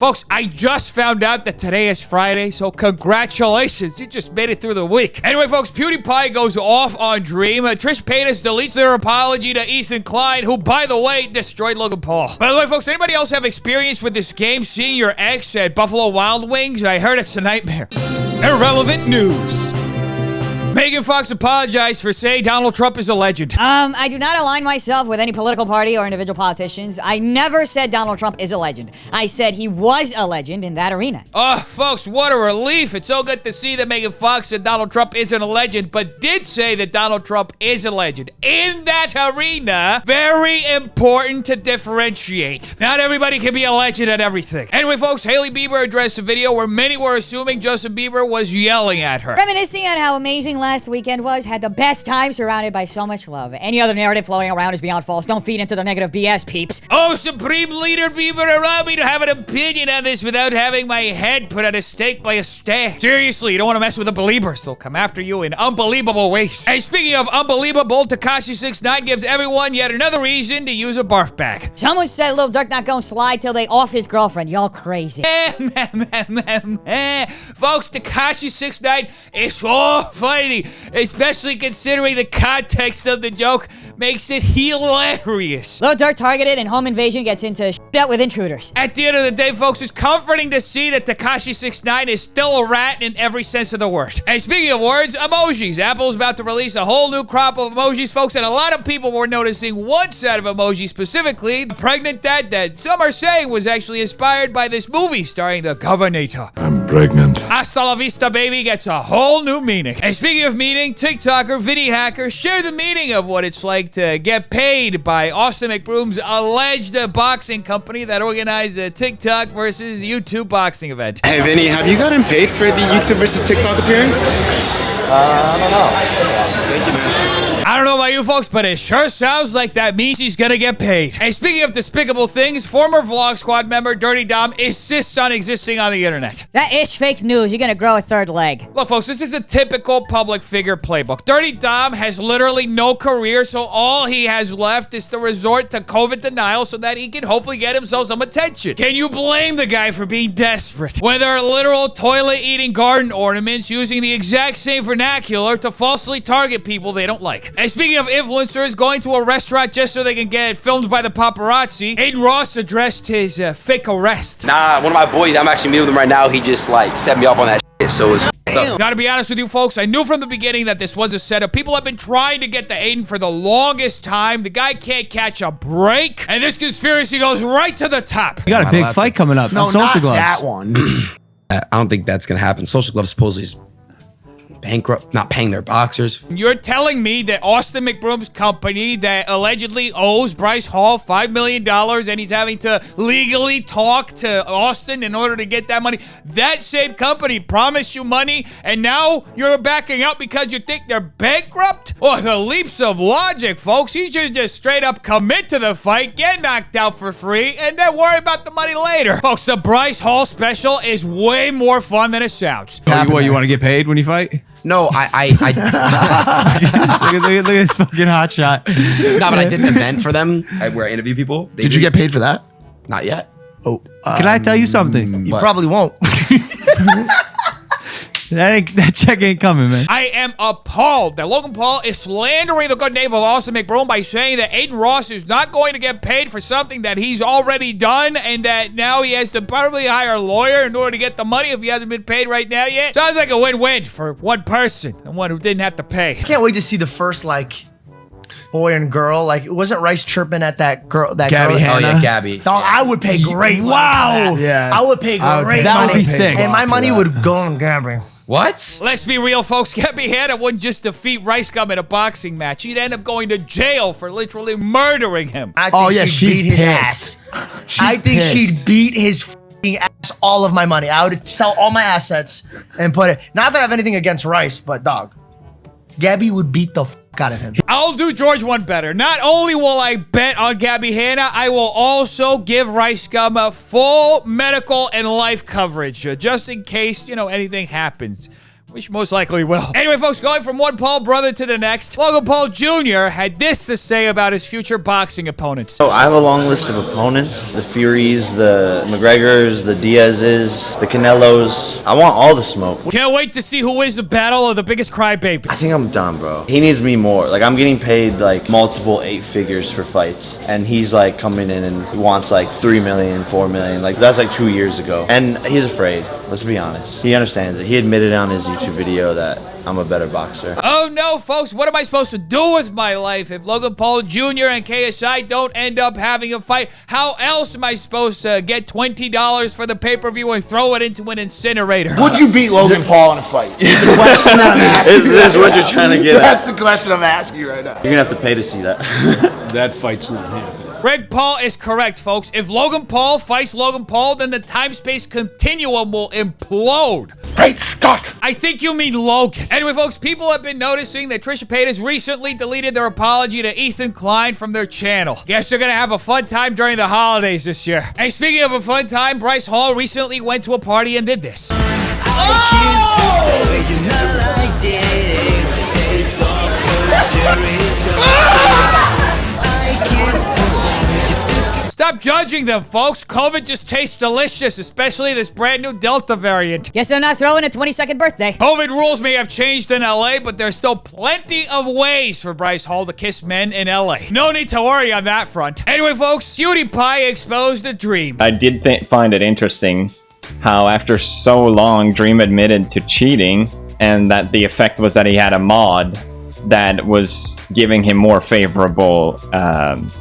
Folks, I just found out that today is Friday, so congratulations. You just made it through the week. Anyway, folks, Pewdiepie goes off on Dream. Trisha Paytas deletes their apology to Ethan Klein, who, by the way, destroyed Logan Paul. By the way, folks, anybody else have experience with this game, seeing your ex at Buffalo Wild Wings? I heard it's a nightmare. Irrelevant news. Megan Fox apologized for saying Donald Trump is a legend. I do not align myself with any political party or individual politicians. I never said Donald Trump is a legend. I said he was a legend in that arena. Oh, folks, what a relief. It's so good to see that Megan Fox said Donald Trump isn't a legend, but did say that Donald Trump is a legend. In that arena, very important to differentiate. Not everybody can be a legend at everything. Anyway, folks, Hailey Bieber addressed a video where many were assuming Justin Bieber was yelling at her. Reminiscing on how amazing last weekend was, had the best time surrounded by so much love. Any other narrative flowing around is beyond false. Don't feed into the negative BS, peeps. Oh, Supreme Leader Bieber, allow me to have an opinion on this without having my head put at a stake by a stag. Seriously, you don't want to mess with the believers. They'll come after you in unbelievable ways. Hey, speaking of unbelievable, Tekashi 6ix9ine gives everyone yet another reason to use a barf bag. Someone said Lil Durk not gonna slide till they off his girlfriend. Y'all crazy. Folks, Tekashi 6ix9ine is so funny, especially considering the context of the joke makes it hilarious. Lil Durk targeted and home invasion gets into shootout with intruders. At the end of the day, folks, it's comforting to see that Tekashi 6ix9ine is still a rat in every sense of the word. And speaking of words, emojis. Apple's about to release a whole new crop of emojis, folks, and a lot of people were noticing one set of emojis specifically, the pregnant dad that some are saying was actually inspired by this movie starring the Governor. I'm pregnant. Hasta la vista, baby gets a whole new meaning. And speaking of meaning, TikToker, video hacker, share the meaning of what it's like to get paid by Austin McBroom's alleged boxing company that organized a TikTok versus YouTube boxing event. Hey Vinny, have you gotten paid for the YouTube versus TikTok appearance? I don't know. Thank you, man. I don't know about you folks, but it sure sounds like that means he's gonna get paid. And speaking of despicable things, former Vlog Squad member Dirty Dom insists on existing on the internet. That is fake news. You're gonna grow a third leg. Look, folks, this is a typical public figure playbook. Dirty Dom has literally no career, so all he has left is to resort to COVID denial so that he can hopefully get himself some attention. Can you blame the guy for being desperate? When there are literal toilet-eating garden ornaments using the exact same vernacular to falsely target people they don't like. And speaking of influencers going to a restaurant just so they can get filmed by the paparazzi, Aiden Ross addressed his fake arrest. Nah, one of my boys, I'm actually meeting with him right now. He just like set me up on that shit, so it's up. Gotta be honest with you folks, I knew from the beginning that this was a setup. People have been trying to get to Aiden for the longest time. The guy can't catch a break, and this conspiracy goes right to the top. You got a big fight coming up. No, on Social not Gloves. that one. I don't think that's gonna happen. Social Gloves supposedly is bankrupt, not paying their boxers. You're telling me that Austin McBroom's company that allegedly owes Bryce Hall $5 million and he's having to legally talk to Austin in order to get that money, that same company promised you money and now you're backing out because you think they're bankrupt? Oh, the leaps of logic, folks. You should just straight up commit to the fight, get knocked out for free, and then worry about the money later. Folks, the Bryce Hall special is way more fun than it sounds. What, you want to get paid when you fight? No, look at this fucking hot shot. No, but I did an event for them where I interview people. Did you get paid for that? Not yet. Oh, Can I tell you something? you probably won't. That check ain't coming, man. I am appalled that Logan Paul is slandering the good name of Austin McBroom by saying that Aiden Ross is not going to get paid for something that he's already done and that now he has to probably hire a lawyer in order to get the money if he hasn't been paid right now yet. Sounds like a win-win for one person and one who didn't have to pay. Can't wait to see the first like boy and girl. Like, wasn't Rice chirping at that girl? That Gabby girl? Hanna? Oh yeah, Gabby. Dog, I would pay great. Wow. Money for that. Yeah. I would pay great That money. would be sick. And my money would go on Gabby. What? Let's be real, folks. Gabby Hanna wouldn't just defeat Rice Gum in a boxing match. She'd end up going to jail for literally murdering him. I think she'd beat his pissed. ass. I think she'd beat his f***ing ass. All of my money. I would sell all my assets and put it. Not that I have anything against Rice, but dog, Gabby would beat the f*** out of him. I'll do George one better. Not only will I bet on Gabby Hanna, I will also give Rice Gum a full medical and life coverage, just in case, you know, anything happens. which most likely will. Anyway, folks, going from one Paul brother to the next, Logan Paul Jr. had this to say about his future boxing opponents. So I have a long list of opponents: the Furies, the McGregors, the Diazes, the Canelos. I want all the smoke. Can't wait to see who wins the battle of the biggest crybaby. I think I'm done, bro. He needs me more. Like, I'm getting paid like multiple 8 figures for fights, and he's like coming in and he wants like 3 million, 4 million. Like, that's like 2 years ago, and he's afraid. Let's be honest. He understands it. He admitted on his YouTube video that I'm a better boxer. Oh no, folks, what am I supposed to do with my life if Logan Paul Jr. and KSI don't end up having a fight? How else am I supposed to get $20 for the pay-per-view and throw it into an incinerator? Would you beat Logan Paul in a fight? Is the question that I'm asking. Is this what you're trying to get at? That's the question I'm asking you right now. You're gonna have to pay to see that. That fight's not happening. Greg Paul is correct, folks. If Logan Paul fights Logan Paul, then the time-space continuum will implode. Great Scott! I think you mean Logan. Anyway, folks, people have been noticing that Trisha Paytas recently deleted their apology to Ethan Klein from their channel. Guess they're gonna have a fun time during the holidays this year. Hey, speaking of a fun time, Bryce Hall recently went to a party and did this. Stop judging them, folks. COVID just tastes delicious, especially this brand new Delta variant. Guess they're not throwing a 22nd birthday. COVID rules may have changed in LA, but there's still plenty of ways for Bryce Hall to kiss men in LA. No need to worry on that front. Anyway, folks, Pewdiepie exposed a dream. I did find it interesting how after so long Dream admitted to cheating, and that the effect was that he had a mod that was giving him more favorable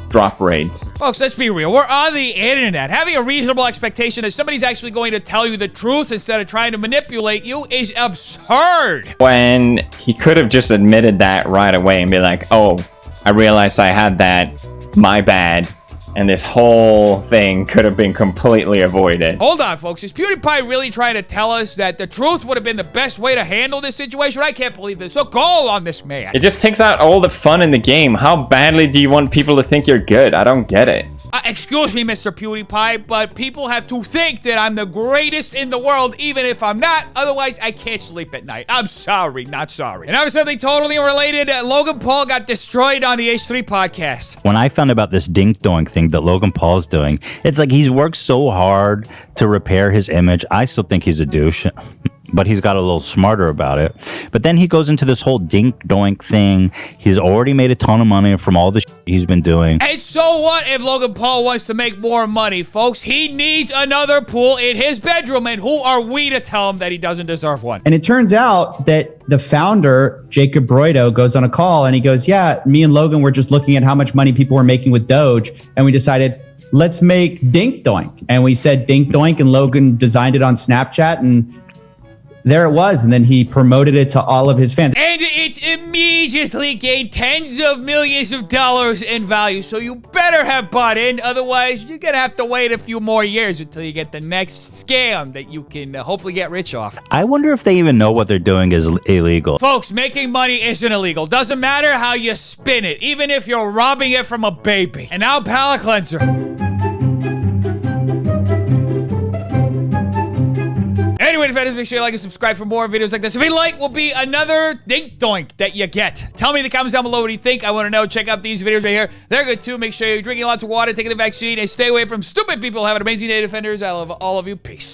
drop rates. Folks, let's be real. We're on the internet. Having a reasonable expectation that somebody's actually going to tell you the truth instead of trying to manipulate you is absurd. When he could have just admitted that right away and be like, oh, I realized I had that, my bad. And this whole thing could have been completely avoided. Hold on, folks. Is PewDiePie really trying to tell us that the truth would have been the best way to handle this situation? I can't believe this. So call on this man. It just takes out all the fun in the game. How badly do you want people to think you're good? I don't get it. Excuse me, Mr. PewDiePie, but people have to think that I'm the greatest in the world, even if I'm not. Otherwise, I can't sleep at night. I'm sorry, not sorry. And now for something totally unrelated, Logan Paul got destroyed on the H3 podcast. When I found about this dink-doink thing that Logan Paul's doing, it's like he's worked so hard to repair his image. I still think he's a douche, but he's got a little smarter about it. But then he goes into this whole dink-doink thing. He's already made a ton of money from all the shit he's been doing. And so what if Logan Paul wants to make more money, folks? He needs another pool in his bedroom, and who are we to tell him that he doesn't deserve one? And it turns out that the founder, Jacob Broido, goes on a call and he goes, yeah, me and Logan were just looking at how much money people were making with Doge, and we decided, let's make Dink Doink. And we said Dink Doink, and Logan designed it on Snapchat, and there it was. And then he promoted it to all of his fans. And it immediately gained tens of millions of dollars in value. So you better have bought in. Otherwise, you're going to have to wait a few more years until you get the next scam that you can hopefully get rich off. I wonder if they even know what they're doing is illegal. Folks, making money isn't illegal. Doesn't matter how you spin it, even if you're robbing it from a baby. And now, palate cleanser. Anyway, defenders, make sure you like and subscribe for more videos like this. If you like, will be another dink doink that you get. Tell me in the comments down below what you think. I want to know. Check out these videos right here. They're good too. Make sure you're drinking lots of water, taking the vaccine, and stay away from stupid people. Have an amazing day, defenders. I love all of you. Peace.